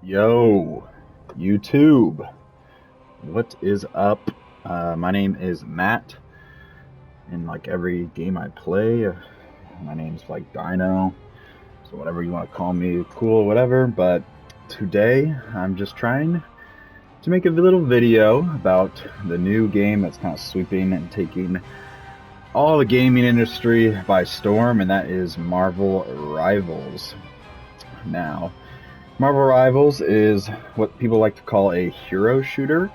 Yo, YouTube, what is up? My name is Matt. In like every game I play, my name's like Dino, so whatever you want to call me, cool, whatever. But today I'm just trying to make a little video about the new game that's kind of sweeping and taking all the gaming industry by storm, and that is Marvel Rivals. Now, Marvel Rivals is what people like to call a hero shooter.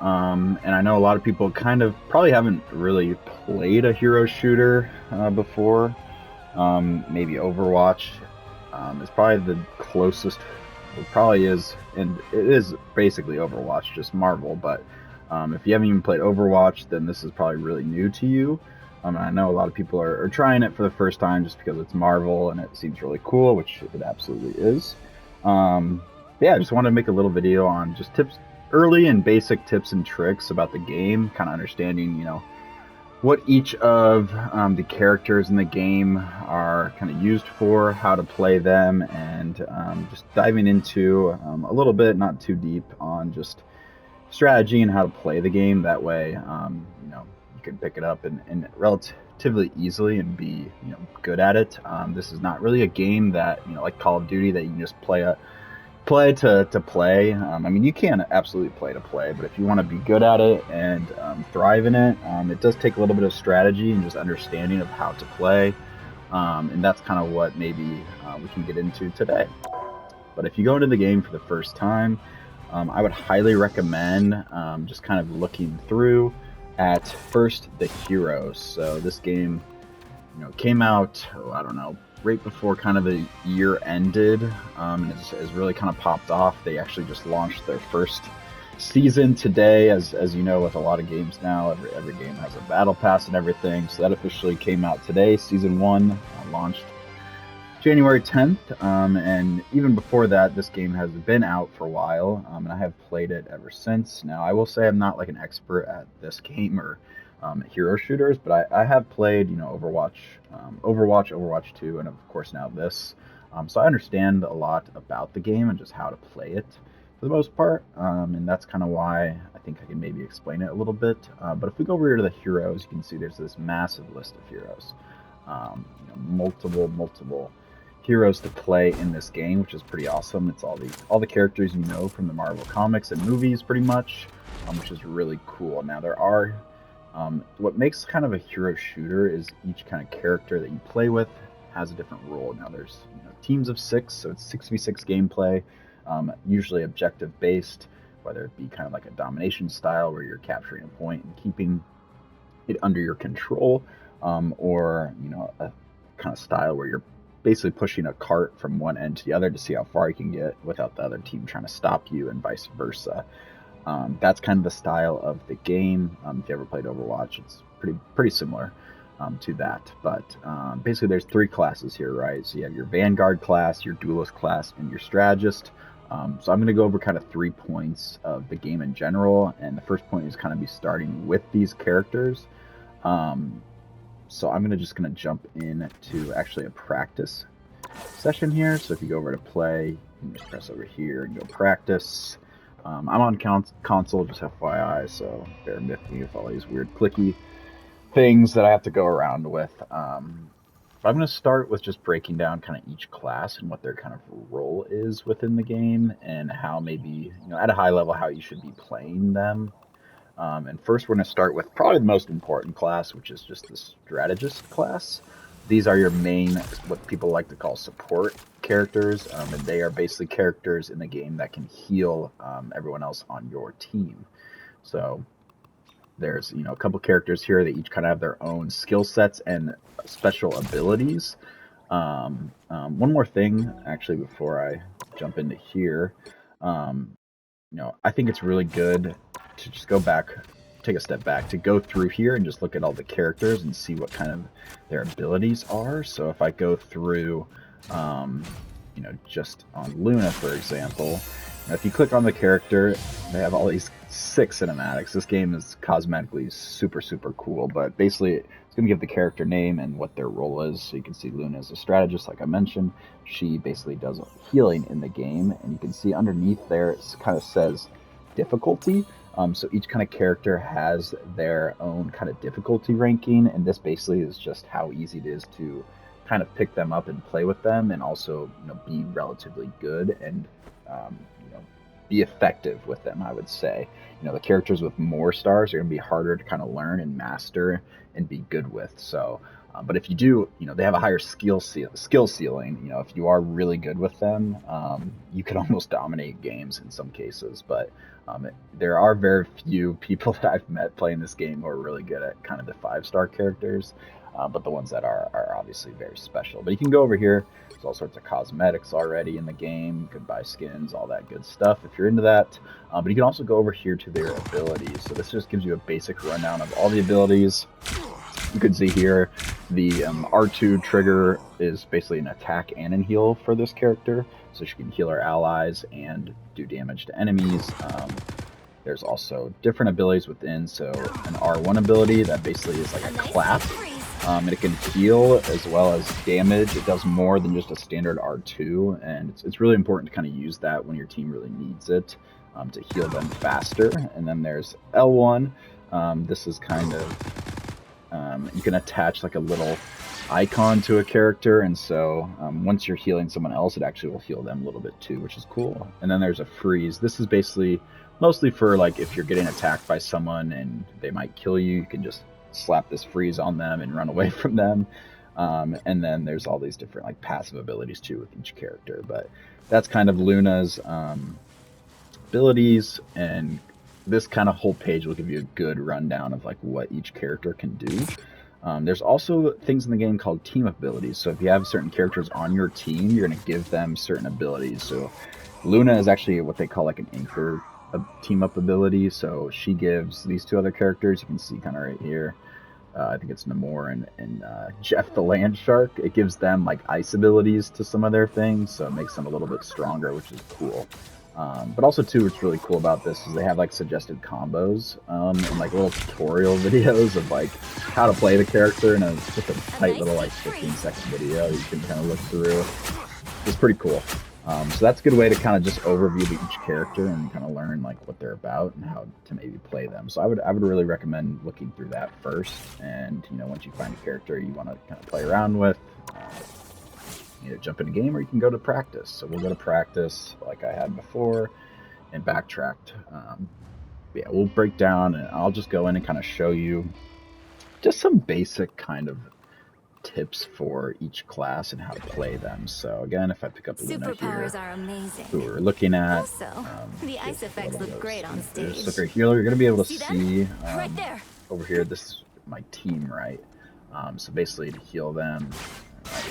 And I know a lot of people kind of probably haven't really played a hero shooter before. Maybe Overwatch is probably the closest. It probably is, and it is basically Overwatch, just Marvel. But if you haven't even played Overwatch, then this is probably really new to you. I know a lot of people are trying it for the first time just because it's Marvel and it seems really cool, which it absolutely is. Yeah, I just wanted to make a little video on just tips, early and basic tips and tricks about the game, kind of understanding, what each of the characters in the game are kind of used for, how to play them, and just diving into a little bit, not too deep, on just strategy and how to play the game. That way, you can pick it up and relatively easily and be, good at it. This is not really a game that, like Call of Duty, that you can just play to play. I mean, you can absolutely play to play, but if you want to be good at it and thrive in it, it does take a little bit of strategy and just understanding of how to play. And that's kind of what maybe we can get into today. But if you go into the game for the first time, I would highly recommend just kind of looking through at first the heroes. So this game, came out, I don't know, right before kind of the year ended, and it's really kind of popped off. They actually just launched their first season today, as you know, with a lot of games now, every game has a battle pass and everything. So that officially came out today. Season 1 launched January 10th, and even before that, this game has been out for a while, and I have played it ever since. Now, I will say I'm not like an expert at this game or hero shooters, but I have played, Overwatch 2, and of course now this. So I understand a lot about the game and just how to play it for the most part, and that's kind of why I think I can maybe explain it a little bit. But if we go over here to the heroes, you can see there's this massive list of heroes, multiple heroes to play in this game, which is pretty awesome. It's all the characters you know from the Marvel comics and movies, pretty much, which is really cool. Now there are what makes kind of a hero shooter is each kind of character that you play with has a different role. Now there's teams of 6, so it's 6v6 gameplay, usually objective based, whether it be kind of like a domination style where you're capturing a point and keeping it under your control, or a kind of style where you're basically pushing a cart from one end to the other to see how far you can get without the other team trying to stop you, and vice versa. That's kind of the style of the game. If you ever played Overwatch, it's pretty similar to that. But basically, there's 3 classes here, right? So you have your Vanguard class, your Duelist class, and your Strategist. So I'm going to go over kind of 3 points of the game in general, and the first point is kind of be starting with these characters. So I'm just going to jump in to actually a practice session here. So if you go over to play, you can just press over here and go practice. I'm on console, just FYI, so bear with me with all these weird clicky things that I have to go around with. But I'm going to start with just breaking down kind of each class and what their kind of role is within the game, and how maybe, at a high level, how you should be playing them. And first, we're going to start with probably the most important class, which is just the Strategist class. These are your main, what people like to call support characters, and they are basically characters in the game that can heal everyone else on your team. So there's a couple characters here that each kind of have their own skill sets and special abilities. One more thing, actually, before I jump into here, I think it's really good to just take a step back, to go through here and just look at all the characters and see what kind of their abilities are. So if I go through, just on Luna, for example, Now, if you click on the character, they have all these 6 cinematics. This game is cosmetically super, super cool, but basically it's going to give the character name and what their role is. So you can see Luna is a strategist, like I mentioned. She basically does healing in the game, and you can see underneath there it kind of says difficulty. So each kind of character has their own kind of difficulty ranking, and this basically is just how easy it is to kind of pick them up and play with them, and also be relatively good and be effective with them. I would say the characters with more stars are going to be harder to kind of learn and master and be good with. So but if you do, they have a higher skill ceiling. If you are really good with them, you can almost dominate games in some cases. But there are very few people that I've met playing this game who are really good at kind of the 5-star characters. But the ones that are obviously very special. But you can go over here. There's all sorts of cosmetics already in the game. You can buy skins, all that good stuff if you're into that. But you can also go over here to their abilities. So this just gives you a basic rundown of all the abilities. You can see here the R2 trigger is basically an attack and a heal for this character. So she can heal her allies and do damage to enemies. There's also different abilities within. So an R1 ability that basically is like a clap. And it can heal as well as damage. It does more than just a standard R2, and it's really important to kind of use that when your team really needs it to heal them faster. And then there's L1. This is kind of, you can attach like a little icon to a character, and so once you're healing someone else, it actually will heal them a little bit too, which is cool. And then there's a freeze. This is basically mostly for like if you're getting attacked by someone and they might kill you, you can just slap this freeze on them and run away from them. And then there's all these different like passive abilities too with each character. But that's kind of Luna's abilities, and this kind of whole page will give you a good rundown of like what each character can do. There's also things in the game called team abilities. So if you have certain characters on your team, you're going to give them certain abilities. So Luna is actually what they call like an anchor team up ability. So she gives these 2 other characters, you can see kind of right here, I think it's Namor and Jeff the Land Shark. It gives them like ice abilities to some of their things, so it makes them a little bit stronger, which is cool. But also too, what's really cool about this is they have like suggested combos and like little tutorial videos of like how to play the character in just a tight little like 15-second video you can kind of look through. It's pretty cool. So that's a good way to kind of just overview each character and kind of learn like what they're about and how to maybe play them. So I would really recommend looking through that first. And once you find a character you want to kind of play around with, jump in a game, or you can go to practice. So we'll go to practice like I had before and backtracked. Yeah, we'll break down, and I'll just go in and kind of show you just some basic kind of tips for each class and how to play them. So again, if I pick up Luna here, who we're looking at, Also, the ice effects look great on stage. So right here, you're going to be able to see right there. Over here, this is my team, right? So basically to heal them, I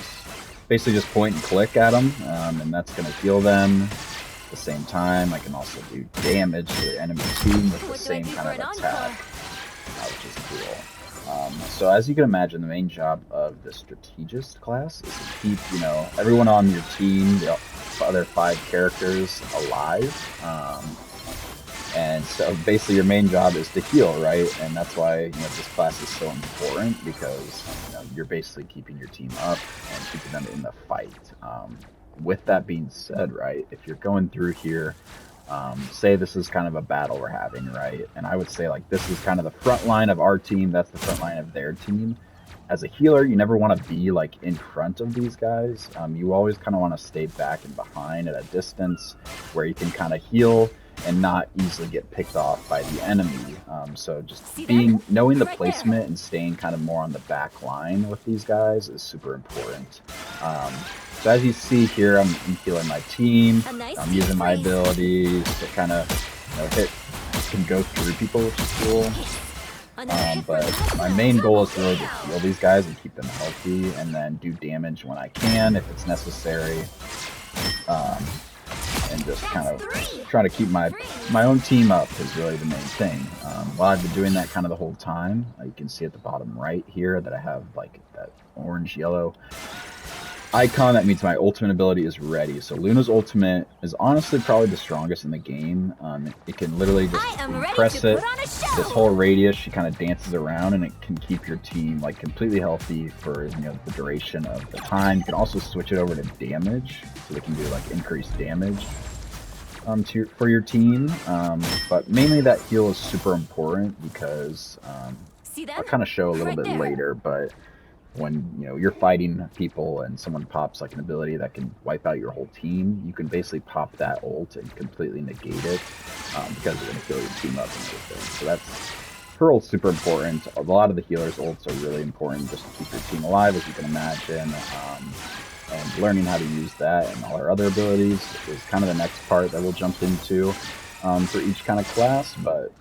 basically just point and click at them, and that's going to heal them. At the same time, I can also do damage to the enemy team with the same kind of attack, which is cool. So as you can imagine, the main job of the strategist class is to keep, everyone on your team, the other 5 characters alive. And so basically your main job is to heal, right? And that's why, this class is so important, because, you're basically keeping your team up and keeping them in the fight. With that being said, right, if you're going through here, say this is kind of a battle we're having, right? And I would say like this is kind of the front line of our team, that's the front line of their team. As a healer, you never want to be like in front of these guys. You always kind of want to stay back and behind at a distance where you can kind of heal and not easily get picked off by the enemy. So just knowing the placement and staying kind of more on the back line with these guys is super important. So as you see here, I'm healing my team. I'm using my abilities to kind of can go through people, which is cool. But my main goal is really to heal these guys and keep them healthy, and then do damage when I can if it's necessary. And just kind of try to keep my own team up is really the main thing. While I've been doing that kind of the whole time, you can see at the bottom right here that I have like that orange, yellow icon, that means my ultimate ability is ready. So Luna's ultimate is honestly probably the strongest in the game. It can literally just press it, this whole radius, she kind of dances around, and it can keep your team like completely healthy for the duration of the time. You can also switch it over to damage, so they can do like increased damage for your team. But mainly that heal is super important because I'll kind of show a little bit later, but when you're fighting people and someone pops like an ability that can wipe out your whole team, you can basically pop that ult and completely negate it because it's going to kill your team up and everything. So that's her ult's super important. A lot of the healers' ults are really important just to keep your team alive, as you can imagine. And learning how to use that and all our other abilities is kind of the next part that we'll jump into for each kind of class, but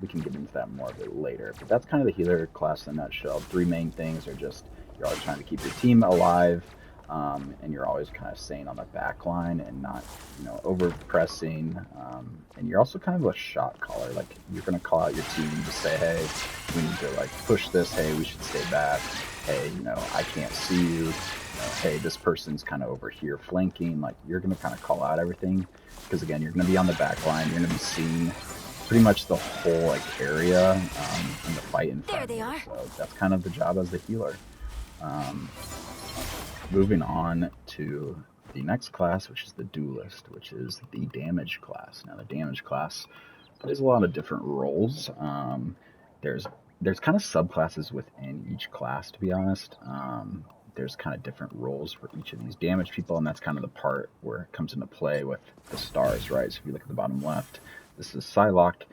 we can get into that more a bit later. But that's kind of the healer class in a nutshell. 3 main things are just you're always trying to keep your team alive, and you're always kind of staying on the back line and not over pressing, and you're also kind of a shot caller. Like, you're going to call out your team to say, hey, we need to like push this, hey, we should stay back, hey, I can't see you, hey, this person's kind of over here flanking. Like, you're going to kind of call out everything, because again, you're going to be on the back line, you're going to be seeing pretty much the whole like area in the fight in front of you. So that's kind of the job as the healer. Moving on to the next class, which is the duelist, which is the damage class. Now, the damage class plays a lot of different roles. There's kind of subclasses within each class, to be honest. There's kind of different roles for each of these damage people, and that's kind of the part where it comes into play with the stars, right? So if you look at the bottom left, this is Psylocke.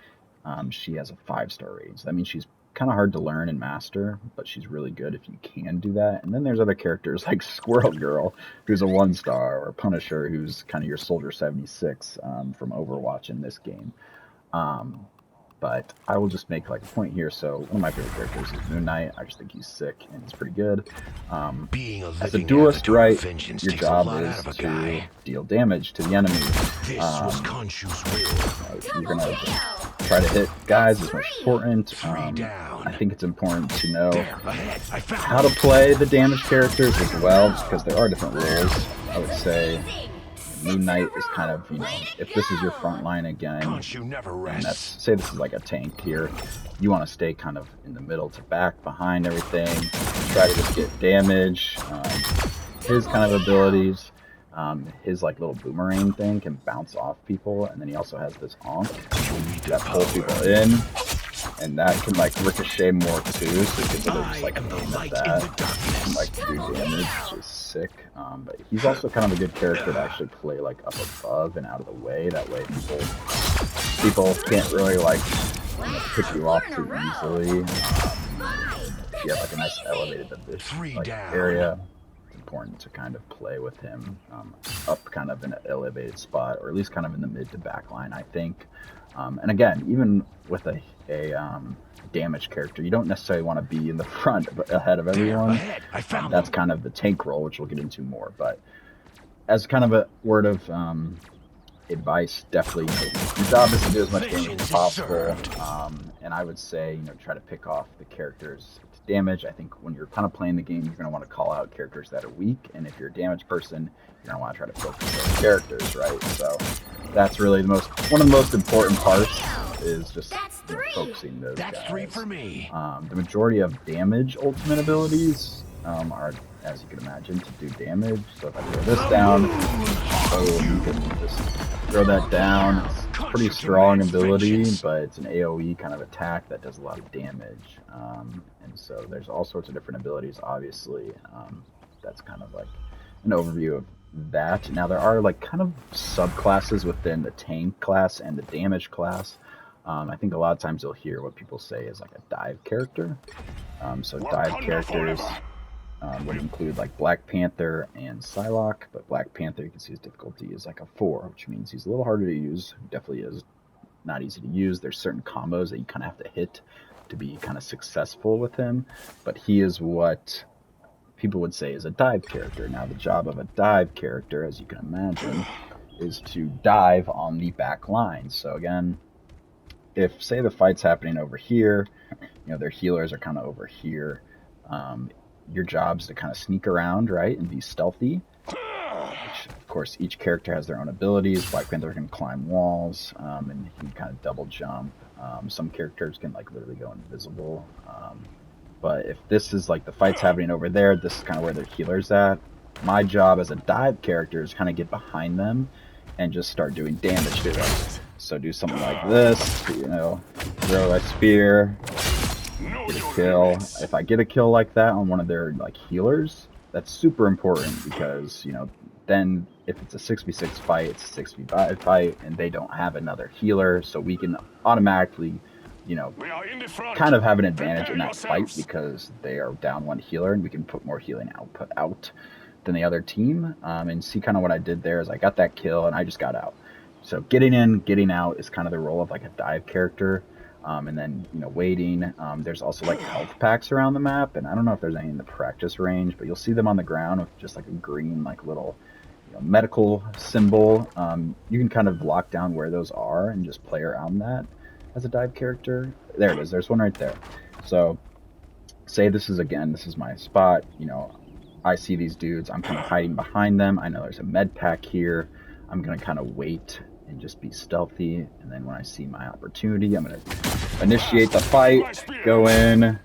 She has a 5-star rating. So that means she's kind of hard to learn and master, but she's really good if you can do that. And then there's other characters like Squirrel Girl, who's a 1-star, or Punisher, who's kind of your Soldier 76 from Overwatch in this game. But I will just make like a point here. So one of my favorite characters is Moon Knight. I just think he's sick and he's pretty good. As a duelist, right, your job is to deal damage to the enemy. You're gonna try to hit guys is most important. I think it's important to know how to play the damage characters as well, just because there are different roles. I would say Moon Knight is kind of, if this is your front line again, and say this is like a tank here, you want to stay kind of in the middle to back, behind everything, try to just get damage. His kind of abilities, his like little boomerang thing can bounce off people, and then he also has this onk that pulls people in, and that can like ricochet more too, so you can sort of just like aim at that and like do damage, which is sick. But he's also kind of a good character to actually play like up above and out of the way. That way people can't really like pick you off too easily. If you have like a nice elevated like area, it's important to kind of play with him up kind of in an elevated spot, or at least kind of in the mid to back line, I think. And again, even with a damage character, you don't necessarily want to be in the front ahead of everyone. That's kind of the tank role, which we'll get into more. But as kind of a word of advice, definitely your job is to do as much damage as possible. And I would say, try to pick off the characters to damage. I think when you're kind of playing the game, you're going to want to call out characters that are weak. And if you're a damage person, you're going to want to try to focus on those characters, right? So that's really one of the most important parts, is just focusing those guys. 3 for me. The majority of damage ultimate abilities are, as you can imagine, to do damage. So if I throw this down, you can just throw that down. It's a pretty strong ability, but it's an AoE kind of attack that does a lot of damage. And so there's all sorts of different abilities, obviously. That's kind of like an overview of that. Now, there are like kind of subclasses within the tank class and the damage class. I think a lot of times you'll hear what people say is like a dive character. So dive characters would include like Black Panther and Psylocke, but Black Panther, you can see his difficulty is like a 4, which means he's a little harder to use. Definitely is not easy to use. There's certain combos that you kind of have to hit to be kind of successful with him, but he is what people would say is a dive character. Now, the job of a dive character, as you can imagine, is to dive on the back line. So again, if say the fight's happening over here, their healers are kind of over here, your job's to kind of sneak around, right, and be stealthy. Which, of course, each character has their own abilities. Black Panther can climb walls, and he can kind of double jump. Some characters can like literally go invisible. But if this is like the fight's happening over there, this is kind of where their healer's at. My job as a dive character is kind of get behind them and just start doing damage to them. So do something like this, you know, throw a spear, get a kill. If I get a kill like that on one of their like healers, that's super important because, you know, then if it's a 6v6 fight, it's a 6v5 fight, and they don't have another healer, so we can automatically, you know, kind of have an advantage in that fight because they are down one healer, and we can put more healing output out than the other team. And see kind of what I did there is I got that kill, and I just got out. So getting in, getting out is kind of the role of like a dive character. And then, you know, waiting. There's also like health packs around the map, and I don't know if there's any in the practice range, but you'll see them on the ground with just like a green like little, you know, medical symbol. You can kind of lock down where those are and just play around that as a dive character. There it is. There's one right there. So say this is my spot. You know, I see these dudes. I'm kind of hiding behind them. I know there's a med pack here. I'm gonna kind of wait and just be stealthy, and then when I see my opportunity, I'm going to initiate the fight, go in,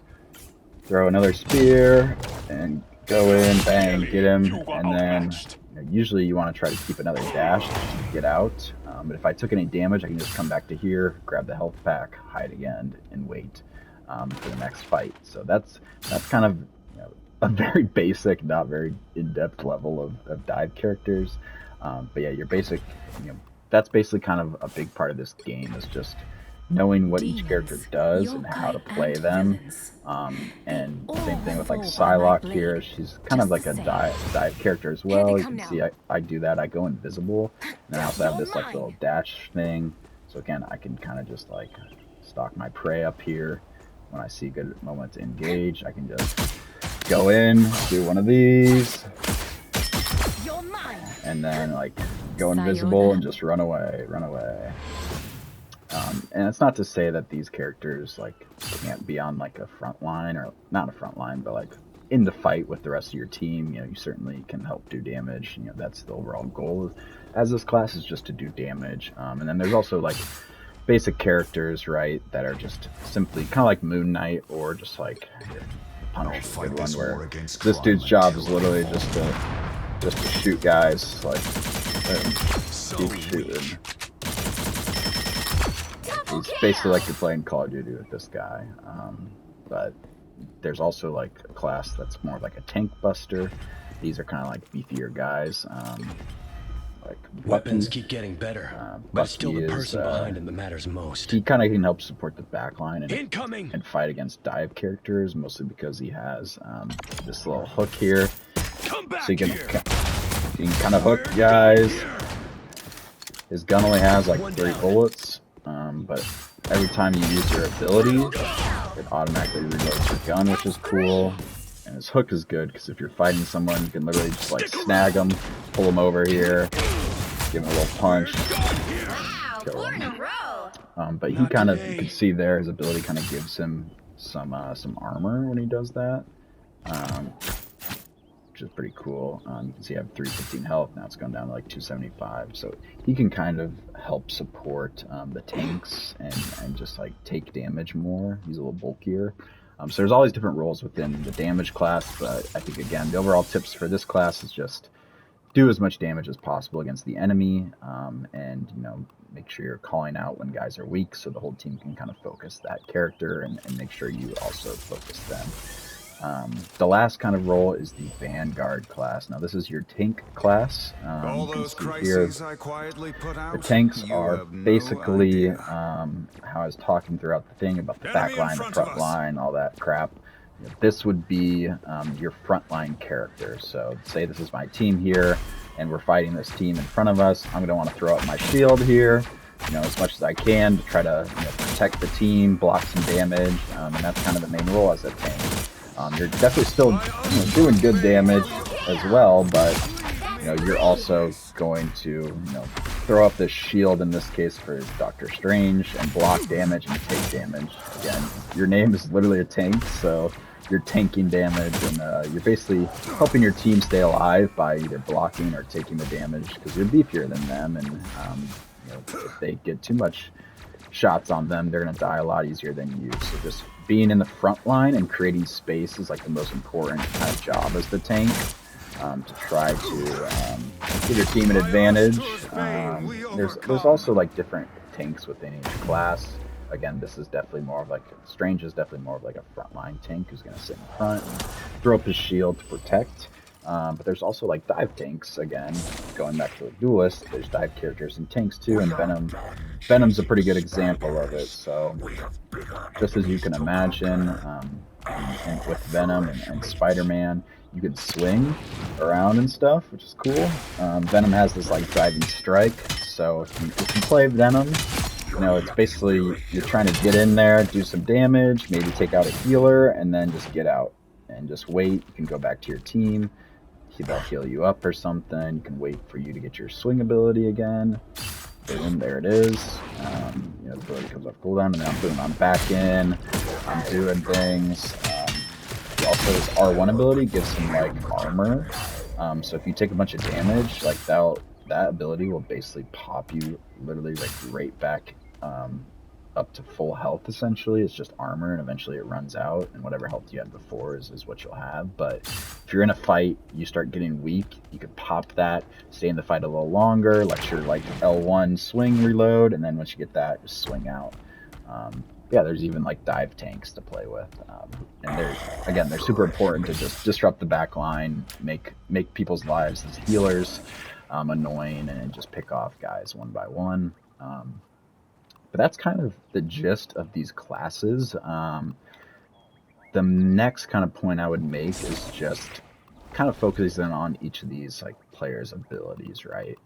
throw another spear, and go in, bang, get him, and then you know, usually you want to try to keep another dash to get out, but if I took any damage, I can just come back to here, grab the health pack, hide again, and wait for the next fight. So that's kind of, you know, a very basic, not very in-depth level of dive characters, but yeah, your basic, you know, that's basically kind of a big part of this game is just knowing what each character does and how to play them. And same thing with like Psylocke here. She's kind of like a dive character as well. You can see I do that. I go invisible. And then I also have this like little dash thing. So again, I can kind of just like stalk my prey up here. When I see a good moment to engage, I can just go in, do one of these, and then like go invisible and just run away. And it's not to say that these characters like can't be on like a front line, or not a front line, but like in the fight with the rest of your team. You know, you certainly can help do damage. You know, that's the overall goal as this class is just to do damage. And then there's also like basic characters, right, that are just simply kind of like Moon Knight, or just like Punish is a good one, where this dude's job is literally just to shoot guys, like, keep shooting. He's basically like you're playing Call of Duty with this guy. But there's also like a class that's more like a tank buster. These are kind of like beefier guys. Like weapons keep getting better, but it's still the person behind him that matters most. He kind of can help support the backline and fight against dive characters, mostly because he has this little hook here. So you can kind of hook guys. His gun only has like 3 bullets, but every time you use your ability, it automatically reloads your gun, which is cool. And his hook is good because if you're fighting someone, you can literally just like snag them, pull them over here, give him a little punch, kill him. But he kind of, you can see there, his ability kind of gives him some armor when he does that, which is pretty cool. You can see I have 315 health, now it's gone down to like 275. So he can kind of help support the tanks and just like take damage more. He's a little bulkier. So there's all these different roles within the damage class, but I think, again, the overall tips for this class is just do as much damage as possible against the enemy, and, you know, make sure you're calling out when guys are weak so the whole team can kind of focus that character and make sure you also focus them. The last kind of role is the Vanguard class. Now, this is your tank class. All those crises I quietly put out, the tanks are basically how I was talking throughout the thing about the back line, the front line, all that crap. This would be your frontline character. So say this is my team here, and we're fighting this team in front of us. I'm going to want to throw up my shield here, you know, as much as I can to try to, you know, protect the team, block some damage, and that's kind of the main role as a tank. You're definitely still, you know, doing good damage as well, but, you know, you're also going to, you know, throw up this shield in this case for Doctor Strange and block damage and take damage. Again, your name is literally a tank, so you're tanking damage, and you're basically helping your team stay alive by either blocking or taking the damage, because you're beefier than them, and you know, if they get too much shots on them, they're going to die a lot easier than you. So just being in the front line and creating space is like the most important kind of job as the tank, to try to give your team an advantage. There's also like different tanks within each class. Again, this is definitely more of like, Strange is definitely more of like a frontline tank who's going to sit in front and throw up his shield to protect. But there's also like dive tanks, again, going back to the duelist, there's dive characters and tanks too, and Venom's a pretty good example of it. So just as you can imagine, and with Venom and Spider-Man, you can swing around and stuff, which is cool. Venom has this like driving strike, so if you play Venom, you know, it's basically you're trying to get in there, do some damage, maybe take out a healer, and then just get out and just wait. You can go back to your team, they'll heal you up or something. You can wait for you to get your swing ability again. Boom, there it is. You know, the ability comes off cooldown, and then boom, I'm back in. I'm doing things. Also, this R1 ability gives some like armor. So if you take a bunch of damage, like that ability will basically pop you literally like right back up to full health. Essentially, it's just armor, and eventually it runs out, and whatever health you had before is what you'll have. But if you're in a fight, you start getting weak, you could pop that, stay in the fight a little longer, let your like L1 swing reload, and then once you get that, just swing out. Yeah, there's even like dive tanks to play with, and they're super important to just disrupt the back line, make people's lives as healers annoying, and just pick off guys one by one. But that's kind of the gist of these classes. The next kind of point I would make is just kind of focusing on each of these like players' abilities, right?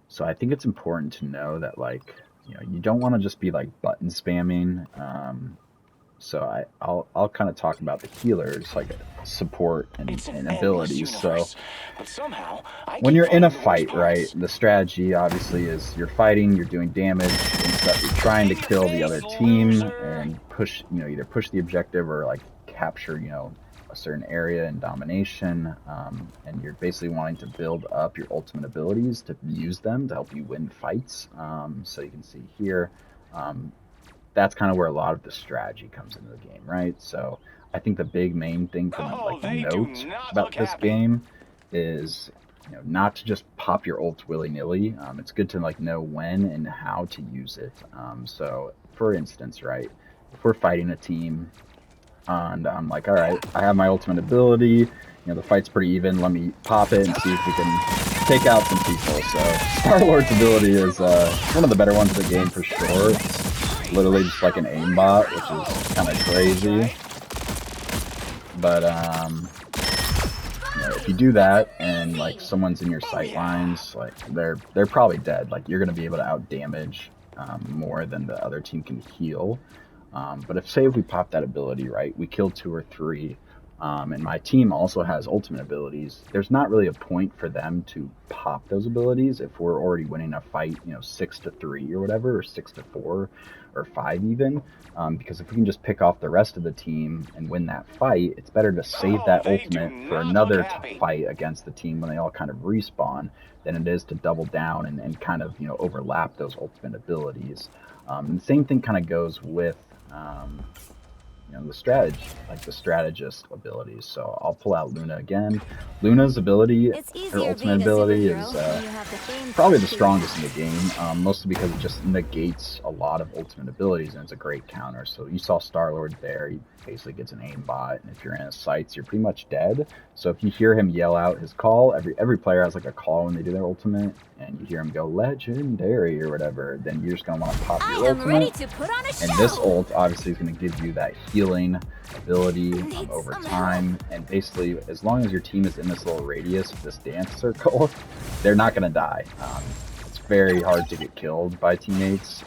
So I think it's important to know that, like, you know, you don't want to just be like button spamming. So I'll kind of talk about the healers, like support and abilities. So when you're in a fight, right, the strategy obviously is you're fighting, you're doing damage and stuff. You're trying to kill the other team and push, you know, either push the objective or like capture, you know, a certain area in domination. And you're basically wanting to build up your ultimate abilities to use them to help you win fights. So you can see here, that's kind of where a lot of the strategy comes into the game, right? So I think the big main thing to like note about this game is, you know, not to just pop your ult willy-nilly. It's good to like know when and how to use it. So for instance, right, if we're fighting a team and I'm like, all right, I have my ultimate ability, you know, the fight's pretty even, let me pop it and see if we can take out some people. So Star-Lord's ability is one of the better ones in the game for sure. Literally just like an aimbot, which is kind of crazy. But you know, if you do that and like someone's in your sight lines, like they're probably dead. Like you're gonna be able to out damage more than the other team can heal. But if we pop that ability, right, we kill 2 or 3, and my team also has ultimate abilities, there's not really a point for them to pop those abilities if we're already winning a fight, you know, 6-3 or whatever, or 6-4 or 5 even, because if we can just pick off the rest of the team and win that fight, it's better to save that ultimate for another fight against the team when they all kind of respawn than it is to double down and kind of, you know, overlap those ultimate abilities. And the same thing kind of goes with you know, the strategist abilities. So I'll pull out Luna again. Luna's ability, her ultimate ability, is probably the strongest in the game, mostly because it just negates a lot of ultimate abilities, and it's a great counter. So you saw Star-Lord there, he basically gets an aimbot, and if you're in his sights, you're pretty much dead. So if you hear him yell out his call, every player has like a call when they do their ultimate, and you hear him go legendary or whatever, then you're just gonna want to pop your ultimate. And this ult obviously is going to give you that healing ability over time, and basically as long as your team is in this little radius of this dance circle, they're not going to die. It's very hard to get killed by teammates.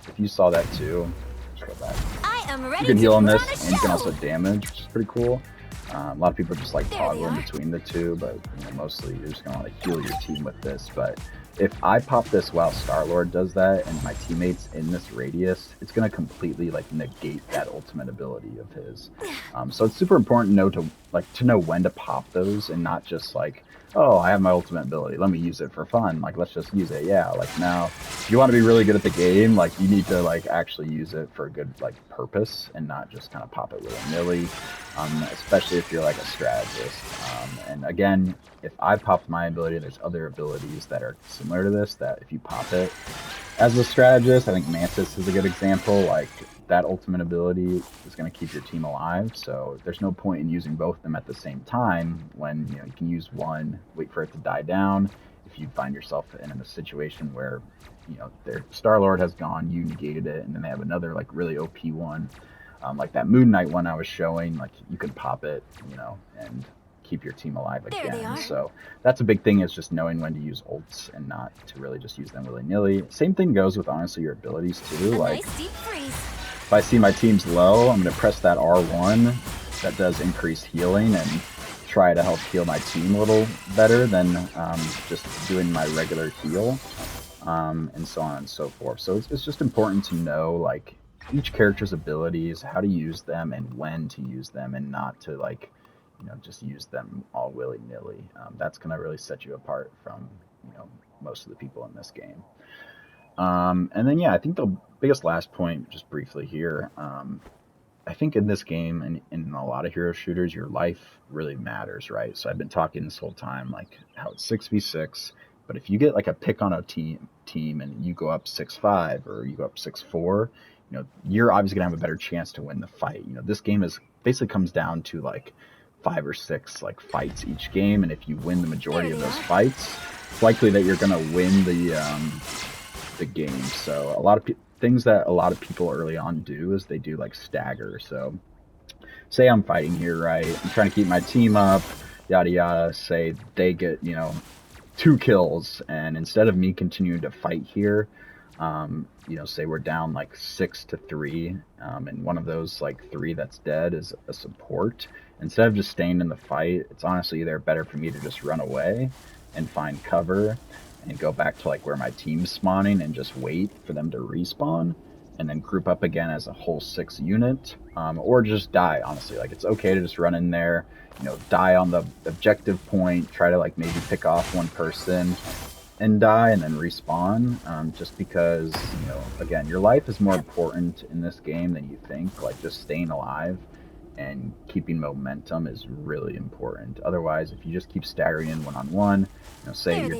If you saw that too, just go back. You can heal on this, and you can also damage, which is pretty cool. A lot of people just like toggle in between the two, but you know, mostly you're just going to want to heal your team with this. But if I pop this while Star-Lord does that and my teammates in this radius, it's going to completely like negate that ultimate ability of his. So it's super important to know when to pop those and not just like, oh, I have my ultimate ability, let me use it for fun. Like, let's just use it. Yeah, like now, if you want to be really good at the game, like you need to like actually use it for a good like purpose and not just kind of pop it willy-nilly. Especially if you're like a strategist. And again, if I popped my ability, there's other abilities that are similar to this that if you pop it as a strategist, I think Mantis is a good example. Like that ultimate ability is going to keep your team alive, so there's no point in using both of them at the same time when you can use one, wait for it to die down. If you find yourself in a situation where their Star-Lord has gone, you negated it, and then they have another like really OP one, like that Moon Knight one I was showing, like you could pop it, and keep your team alive again. So that's a big thing, is just knowing when to use ults and not to really just use them willy-nilly. Same thing goes with honestly your abilities too. Like if I see my team's low, I'm going to press that R1 that does increase healing and try to help heal my team a little better than just doing my regular heal, and so on and so forth. So it's just important to know like each character's abilities, how to use them, and when to use them, and not to like, just use them all willy-nilly. That's going to really set you apart from, most of the people in this game. And then, yeah, I think the biggest last point, just briefly here, I think in this game and in a lot of hero shooters, your life really matters, right? So I've been talking this whole time, like how it's 6v6, but if you get like a pick on a team and you go up 6-5 or you go up 6-4, you're obviously gonna have a better chance to win the fight. This game is basically comes down to like 5 or 6 like fights each game, and if you win the majority of those fights, it's likely that you're gonna win the game. So a lot of things that a lot of people early on do is they do like stagger. So say I'm fighting here, right? I'm trying to keep my team up, yada yada. Say they get 2 kills, and instead of me continuing to fight here, say we're down like 6-3, and one of those like 3 that's dead is a support. Instead of just staying in the fight, it's honestly either better for me to just run away and find cover and go back to like where my team's spawning and just wait for them to respawn and then group up again as a whole 6 unit, or just die. Honestly, like it's okay to just run in there, die on the objective point, try to like maybe pick off one person and die and then respawn, just because again, your life is more important in this game than you think. Like just staying alive and keeping momentum is really important. Otherwise, if you just keep staggering in one-on-one, say you're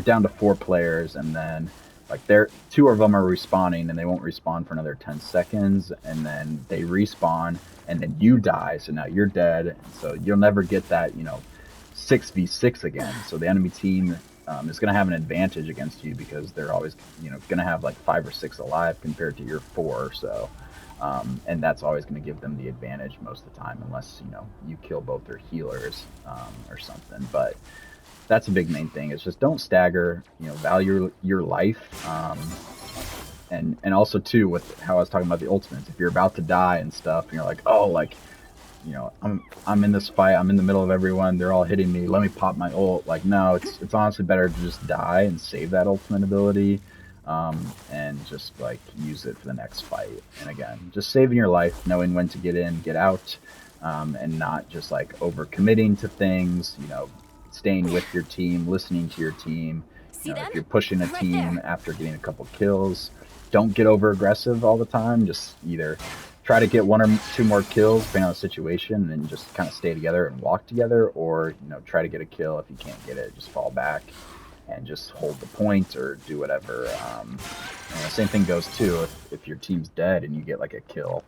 down to 4 players, and then like 2 of them are respawning and they won't respawn for another 10 seconds, and then they respawn and then you die, so now you're dead, so you'll never get that 6v6 again. So the enemy team is going to have an advantage against you because they're always going to have like 5 or 6 alive compared to your 4 or so. And that's always going to give them the advantage most of the time, unless you kill both their healers or something. But that's a big main thing, is just don't stagger. Value your life, and also too with how I was talking about the ultimates. If you're about to die and stuff, and you're like, oh, like I'm in this fight, I'm in the middle of everyone, they're all hitting me, let me pop my ult. Like, no, it's honestly better to just die and save that ultimate ability. And just like use it for the next fight. And again, just saving your life, knowing when to get in, get out, and not just like over committing to things, staying with your team, listening to your team. If you're pushing a team after getting a couple kills, don't get over aggressive all the time. Just either try to get 1 or 2 more kills depending on the situation and just kind of stay together and walk together, or try to get a kill. If you can't get it, just fall back and just hold the point or do whatever. The same thing goes too if your team's dead and you get like a kill.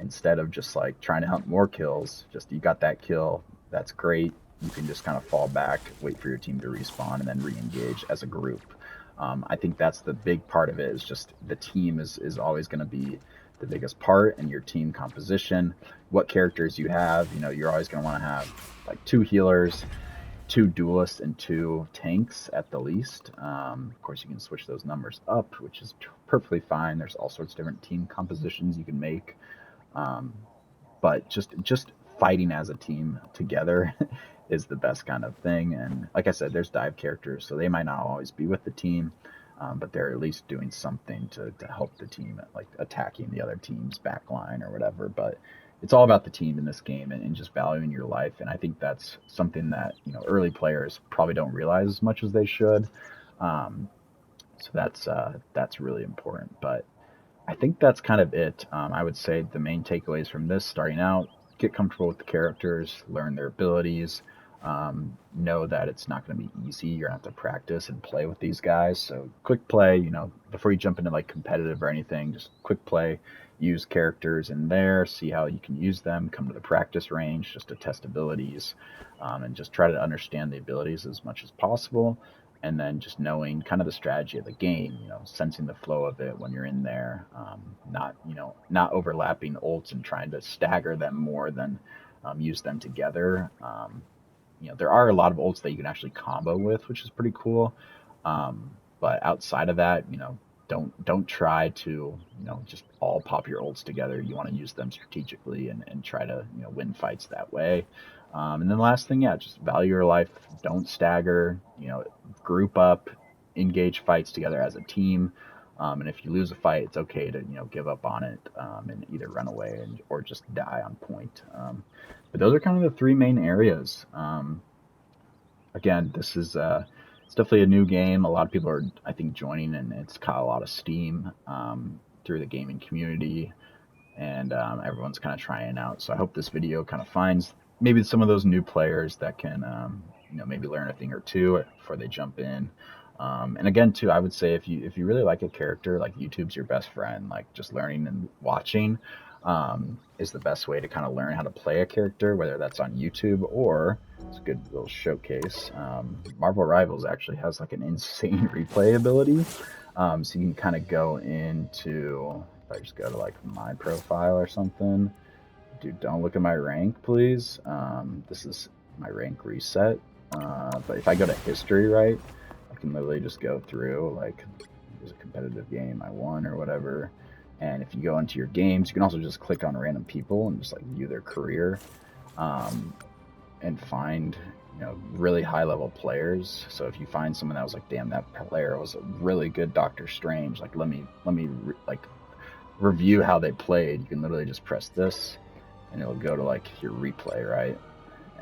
Instead of just like trying to hunt more kills, just you got that kill, that's great. You can just kind of fall back, wait for your team to respawn, and then re-engage as a group. I think that's the big part of it, is just the team is always going to be the biggest part, and your team composition, what characters you have. You're always going to want to have like 2 healers, 2 duelists, and 2 tanks at the least. Of course, you can switch those numbers up, which is perfectly fine. There's all sorts of different team compositions you can make. But just fighting as a team together is the best kind of thing. And like I said, there's dive characters, so they might not always be with the team, but they're at least doing something to help the team, like attacking the other team's back line or whatever. But it's all about the team in this game, and just valuing your life. And I think that's something that, you know, early players probably don't realize as much as they should. Um, so that's really important. But I think that's kind of it. I would say the main takeaways from this starting out: get comfortable with the characters, learn their abilities, know that it's not going to be easy. You're going to have to practice and play with these guys. So quick play, you know, before you jump into like competitive or anything, just quick play, use characters in there, see how you can use them, come to the practice range just to test abilities, and just try to understand the abilities as much as possible. And then just knowing kind of the strategy of the game, you know, sensing the flow of it when you're in there, not, you know, not overlapping ults and trying to stagger them more than use them together. You know, there are a lot of ults that you can actually combo with, which is pretty cool. But outside of that, you know, don't try to, you know, just all pop your ults together. You want to use them strategically and try to, you know, win fights that way. And then the last thing, yeah, just value your life. Don't stagger. You know, group up, engage fights together as a team. And if you lose a fight, it's okay to, you know, give up on it, and either run away or just die on point. But those are kind of the three main areas. Again, this is it's definitely a new game. A lot of people are, I think, joining, and it's caught a lot of steam through the gaming community, and everyone's kind of trying out. So I hope this video kind of finds maybe some of those new players that can, you know, maybe learn a thing or two before they jump in. And again, too, I would say if you really like a character, like YouTube's your best friend. Like just learning and watching is the best way to kind of learn how to play a character, whether that's on YouTube or it's a good little showcase. Marvel Rivals actually has like an insane replay ability. So you can kind of go into, if I just go to like my profile or something, dude, don't look at my rank, please. This is my rank reset. But if I go to history, right, I can literally just go through, like, there's a competitive game I won or whatever. And if you go into your games, you can also just click on random people and just like view their career, and find, you know, really high level players. So if you find someone that was like, damn, that player was a really good Doctor Strange, like let me like review how they played, you can literally just press this and it'll go to like your replay, right?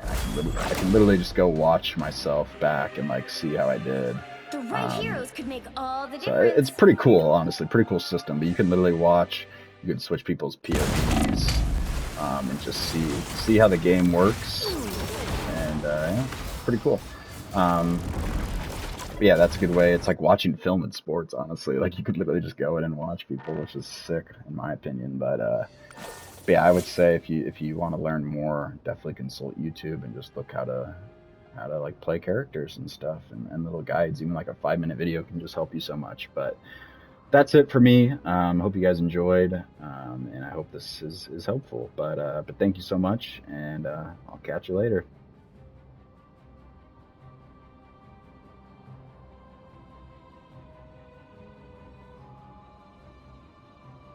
And I can literally just go watch myself back and like see how I did. The right heroes could make all the So difference. it's pretty cool, honestly, pretty cool system. But you can literally watch, you can switch people's POVs, and just see how the game works, and yeah, pretty cool. But yeah, that's a good way. It's like watching film in sports, honestly. Like you could literally just go in and watch people, which is sick in my opinion. But yeah, I would say if you want to learn more, definitely consult YouTube and just look how to like play characters and stuff, and little guides. Even like a 5-minute video can just help you so much. But that's it for me. Hope you guys enjoyed, and I hope this is helpful. But thank you so much, and I'll catch you later.